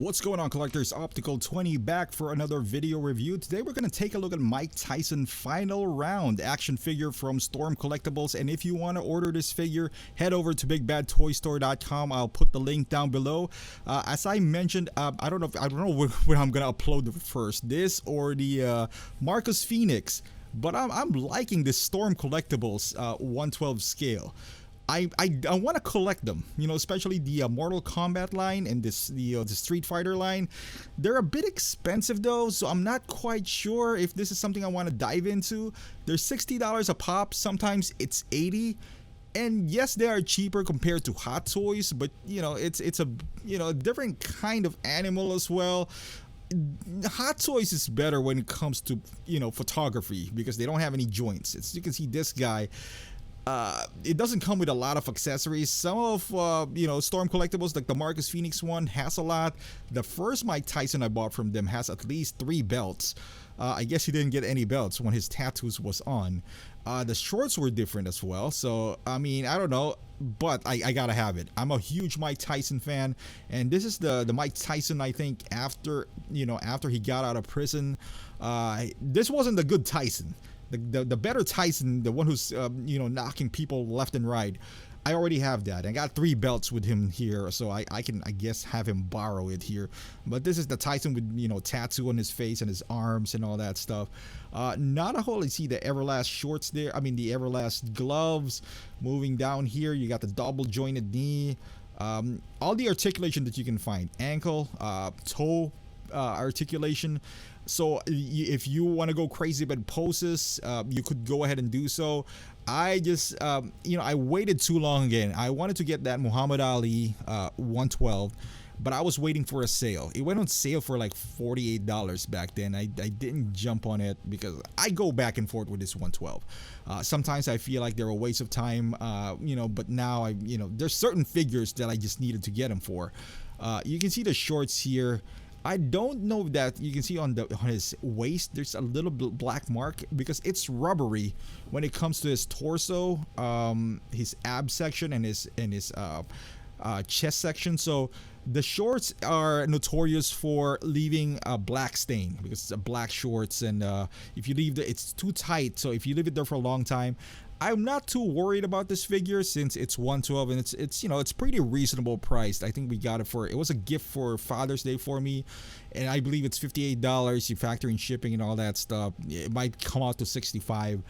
What's going on, collectors? Optical 20 back for another video review. Today we're going to take a look at Mike Tyson final round action figure from Storm Collectibles, and if you want to order this figure, head over to bigbadtoystore.com. I'll put the link down below. As I mentioned, I don't know where I'm going to upload first, this or the Marcus Phoenix, but I'm liking this Storm Collectibles 1/12 scale. I want to collect them, especially the Mortal Kombat line and the Street Fighter line. They're a bit expensive though, so I'm not quite sure if this is something I want to dive into. They're $60 a pop, sometimes it's $80. And yes, they are cheaper compared to Hot Toys, but it's a different kind of animal as well. Hot Toys is better when it comes to photography because they don't have any joints. You can see this guy. It doesn't come with a lot of accessories. Some of Storm Collectibles, like the Marcus Phoenix one, has a lot. The first Mike Tyson I bought from them has at least 3 belts. I guess he didn't get any belts when his tattoos was on. The shorts were different as well, so I mean, I don't know, but I gotta have it. I'm a huge Mike Tyson fan, and this is the Mike Tyson, I think, after he got out of prison. This wasn't the good Tyson. The better Tyson, the one who's knocking people left and right, I already have that. I got 3 belts with him here, so I can, I guess, have him borrow it here. But this is the Tyson with tattoo on his face and his arms and all that stuff. Not a whole. You see the Everlast shorts there. I mean the Everlast gloves. Moving down here, you got the double jointed knee. All the articulation that you can find, ankle, toe articulation. So if you want to go crazy about poses, you could go ahead and do so. I just I waited too long again. I wanted to get that Muhammad Ali 112, but I was waiting for a sale. It went on sale for like $48 back then. I didn't jump on it because I go back and forth with this 112. Sometimes I feel like they're a waste of time, but now there's certain figures that I just needed to get them for. You can see the shorts here. I don't know that you can see on his waist there's a little black mark because it's rubbery when it comes to his torso, his ab section, and his chest section. So the shorts are notorious for leaving a black stain because it's a black shorts, and if you leave it's too tight. So if you leave it there for a long time, I'm not too worried about this figure since it's 112 and it's pretty reasonable priced. I think we got it it was a gift for Father's Day for me, and I believe it's $58. You factor in shipping and all that stuff, it might come out to $65.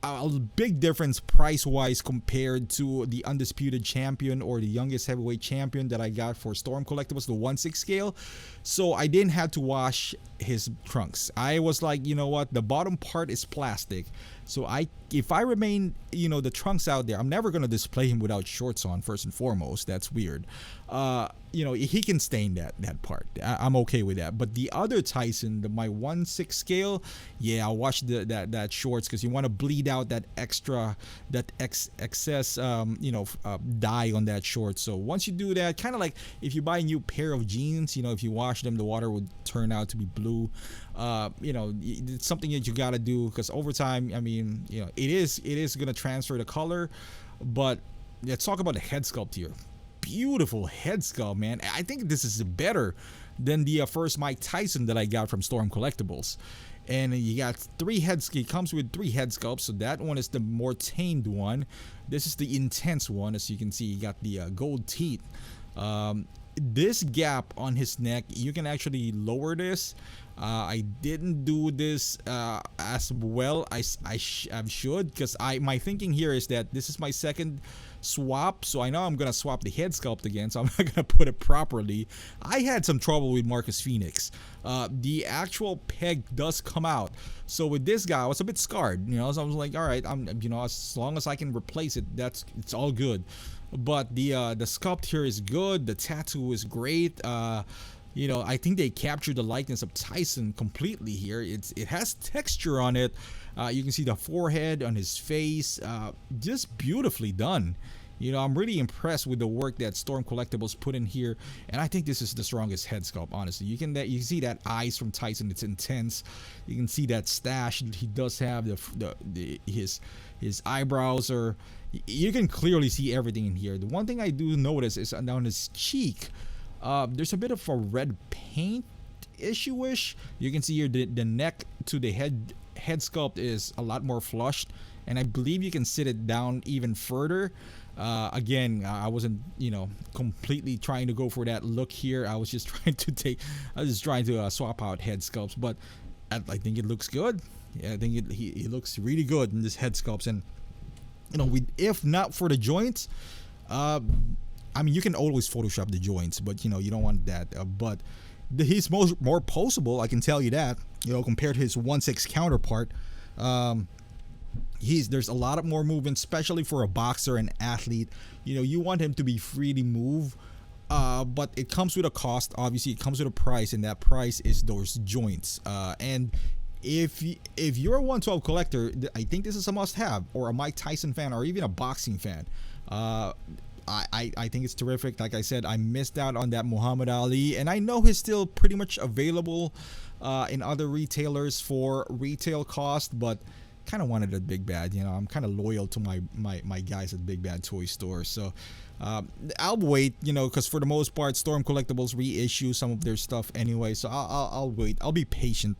A big difference price wise compared to the Undisputed Champion or the Youngest Heavyweight Champion that I got for Storm Collectibles, the 1/6 scale. So I didn't have to wash his trunks. I was like, you know what, the bottom part is plastic, so if I remain the trunks out there, I'm never going to display him without shorts on. First and foremost, that's weird. He can stain that part. I'm okay with that. But the other Tyson, my 1/6 scale, yeah, I'll wash that shorts because you want to bleed out that excess dye on that short. So once you do that, kind of like if you buy a new pair of jeans, if you wash them, the water would turn out to be blue. It's something that you got to do because over time, I mean, it is going to transfer the color. But let's talk about the head sculpt here. Beautiful head sculpt, man. I think this is better than the first Mike Tyson that I got from Storm Collectibles. And you got 3 heads. It comes with 3 head sculpts, so that one is the more tamed one. This is the intense one. As you can see, you got the gold teeth. This gap on his neck, you can actually lower this. I didn't do this as well as I should because my thinking here is that this is my second swap, so I know I'm gonna swap the head sculpt again, so I'm not gonna put it properly. I had some trouble with Marcus Phoenix. The actual peg does come out, so with this guy I was a bit scarred, so I was like, all right, as long as I can replace it, it's all good. But the sculpt here is good. The tattoo is great. I think they captured the likeness of Tyson completely here. It has texture on it. You can see the forehead on his face, just beautifully done. I'm really impressed with the work that Storm Collectibles put in here, and I think this is the strongest head sculpt, honestly. You can see that eyes from Tyson, it's intense. You can see that stash he does have. His eyebrows you can clearly see everything in here. The one thing I do notice is on his cheek. There's a bit of a red paint issue-ish. You can see here the neck to the head sculpt is a lot more flushed, and I believe you can sit it down even further. Again, I wasn't, completely trying to go for that look here. I was just trying to swap out head sculpts, but I think it looks good. Yeah, I think he looks really good in this head sculpts, and if not for the joints, I mean, you can always Photoshop the joints, but you don't want that. But he's more posable, I can tell you that. Compared to his 1/6 counterpart. There's a lot of more movement, especially for a boxer and athlete. You want him to be free to move, but it comes with a cost. Obviously, it comes with a price, and that price is those joints. And if you're a 112 collector, I think this is a must-have, or a Mike Tyson fan, or even a boxing fan. I think it's terrific. Like I said, I missed out on that Muhammad Ali, and I know he's still pretty much available in other retailers for retail cost, but kind of wanted a Big Bad. I'm kind of loyal to my guys at Big Bad Toy Store, so I'll wait. Because for the most part, Storm Collectibles reissue some of their stuff anyway, so I'll wait. I'll be patient.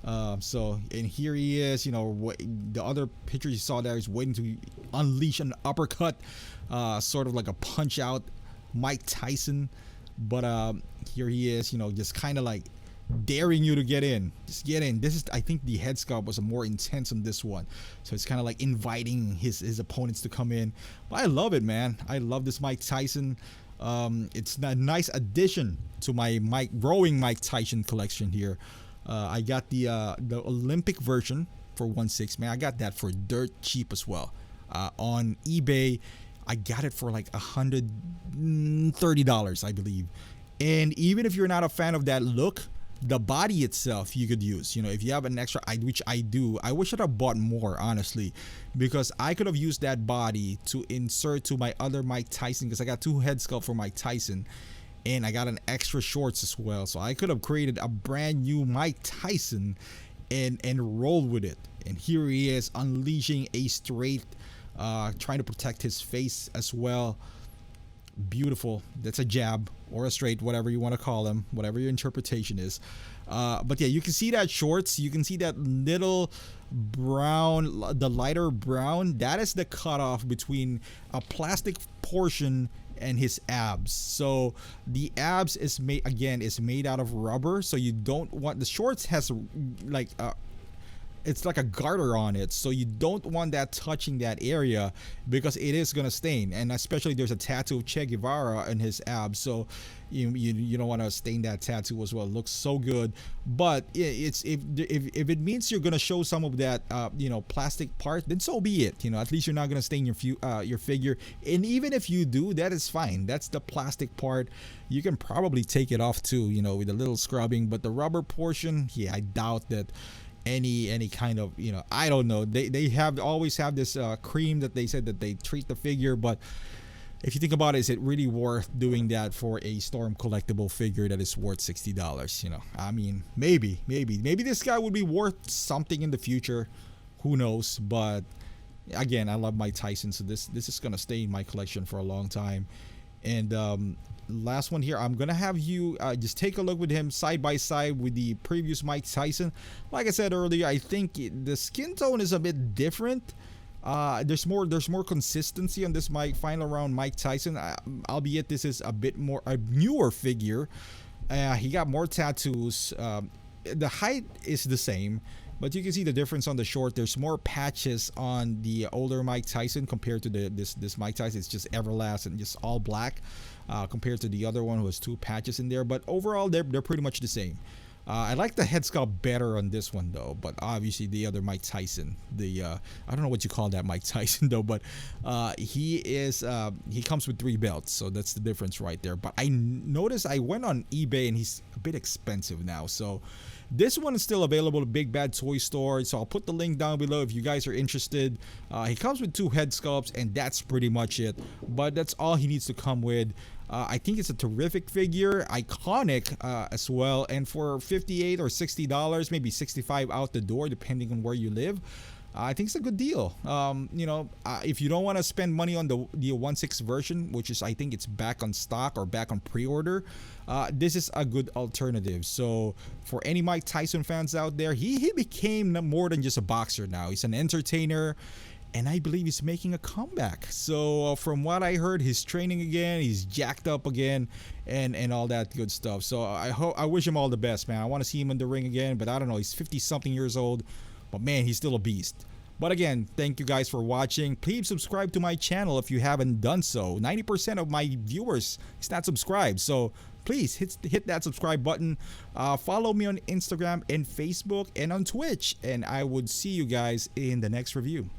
And here he is. The other picture you saw there is waiting to unleash an uppercut, sort of like a punch out Mike Tyson. But here he is, just kind of like daring you to get in. Just get in. I think the head sculpt was more intense on this one, so it's kind of like inviting his opponents to come in. But I love it, man. I love this Mike Tyson. It's a nice addition to my growing Mike Tyson collection here. I got the Olympic version for 1/6, man. I got that for dirt cheap as well. On eBay, I got it for like $130, I believe. And even if you're not a fan of that look, the body itself you could use. If you have an extra, which I do, I wish I'd have bought more, honestly, because I could have used that body to insert to my other Mike Tyson, because I got 2 head sculpt for Mike Tyson. And I got an extra shorts as well, so I could have created a brand new Mike Tyson and roll with it. And here he is, unleashing a straight, trying to protect his face as well. Beautiful. That's a jab or a straight, whatever you want to call them, whatever your interpretation is. But yeah, you can see that shorts. You can see that little brown, the lighter brown. That is the cutoff between a plastic portion and his abs. So the abs is made out of rubber, so you don't want, the shorts has like it's like a garter on it, so you don't want that touching that area, because it is gonna stain. And especially there's a tattoo of Che Guevara in his abs, so you don't want to stain that tattoo as well. It looks so good. But it's if it means you're gonna show some of that plastic part, then so be it. At least you're not gonna stain your figure. And even if you do, that is fine. That's the plastic part. You can probably take it off too, with a little scrubbing. But the rubber portion, yeah, I doubt that any kind of, I don't know, they always have this cream that they said that they treat the figure. But if you think about it, is it really worth doing that for a Storm collectible figure that is worth $60? I mean, maybe this guy would be worth something in the future, who knows. But again, I love Mike Tyson, so this is gonna stay in my collection for a long time. And last one here, I'm gonna have you just take a look with him side by side with the previous Mike Tyson. Like I said earlier, I think the skin tone is a bit different. There's more consistency on this final round Mike Tyson, albeit this is a bit more a newer figure. He got more tattoos. The height is the same, but you can see the difference on the short. There's more patches on the older Mike Tyson compared to this Mike Tyson. It's just Everlast and just all black, compared to the other one who has 2 patches in there. But overall, they're pretty much the same. I like the head sculpt better on this one though, but obviously the other Mike Tyson, I don't know what you call that Mike Tyson though, but he comes with 3 belts, so that's the difference right there. But I noticed I went on eBay and he's a bit expensive now, so this one is still available at Big Bad Toy Store, so I'll put the link down below if you guys are interested. He comes with 2 head sculpts, and that's pretty much it. But that's all he needs to come with. I think it's a terrific figure, iconic as well, and for $58 or $60, maybe $65 out the door, depending on where you live. I think it's a good deal. If you don't want to spend money on the 1/6 version, which is, I think it's back on stock or back on pre-order, this is a good alternative. So for any Mike Tyson fans out there, he became more than just a boxer now. He's an entertainer, and I believe he's making a comeback. So from what I heard, he's training again, he's jacked up again, and all that good stuff. So I wish him all the best, man. I want to see him in the ring again, but I don't know, he's 50 something years old, but man, he's still a beast. But again, thank you guys for watching. Please subscribe to my channel if you haven't done so. 90% of my viewers is not subscribed, so please hit that subscribe button. Follow me on Instagram and Facebook and on Twitch, and I would see you guys in the next review.